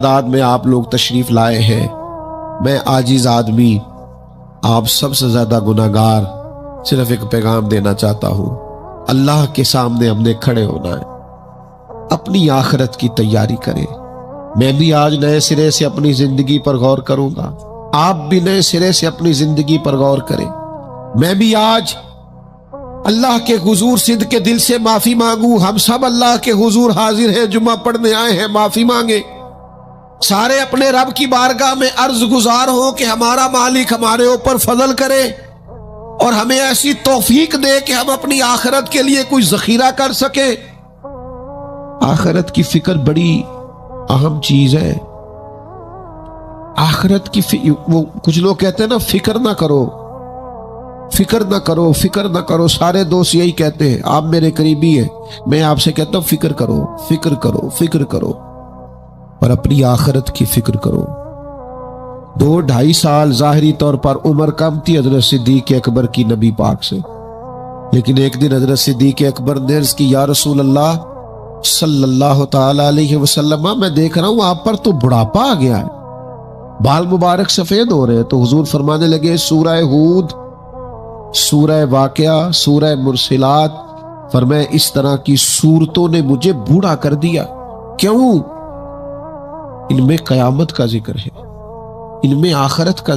تعداد میں آپ لوگ تشریف لائے ہیں، میں عاجز آدمی آپ سب سے زیادہ گناہگار صرف ایک پیغام دینا چاہتا ہوں۔ اللہ کے سامنے ہم نے کھڑے ہونا ہے، اپنی آخرت کی تیاری کریں۔ میں بھی آج نئے سرے سے اپنی زندگی پر غور کروں گا، آپ بھی نئے سرے سے اپنی زندگی پر غور کریں۔ میں بھی آج اللہ کے حضور صدق کے دل سے معافی مانگوں۔ ہم سب اللہ کے حضور حاضر ہیں، جمعہ پڑھنے آئے ہیں، معافی مانگیں۔ سارے اپنے رب کی بارگاہ میں عرض گزار ہوں کہ ہمارا مالک ہمارے اوپر فضل کرے اور ہمیں ایسی توفیق دے کہ ہم اپنی آخرت کے لیے کوئی ذخیرہ کر سکیں۔ آخرت کی فکر بڑی اہم چیز ہے۔ آخرت کی وہ کچھ لوگ کہتے ہیں نا، فکر نہ کرو، فکر نہ کرو، فکر نہ کرو۔ سارے دوست یہی کہتے ہیں، آپ میرے قریبی ہیں، میں آپ سے کہتا ہوں فکر کرو، فکر کرو، فکر کرو، اور اپنی آخرت کی فکر کرو۔ 2-2.5 سال ظاہری طور پر عمر کم تھی حضرت صدیق اکبر کی نبی پاک سے، لیکن ایک دن حضرت صدیق اکبر نے عرض کی، یا رسول اللہ صلی اللہ تعالی علیہ وسلم، میں دیکھ رہا ہوں آپ پر تو بڑھاپا آ گیا ہے، بال مبارک سفید ہو رہے ہیں۔ تو حضور فرمانے لگے، سورہ ہود، سورہ واقعہ، سورہ مرسلات، فرمایا اس طرح کی صورتوں نے مجھے بوڑھا کر دیا۔ کیوں؟ ان میں قیامت کا ذکر ہے، ان میں آخرت کا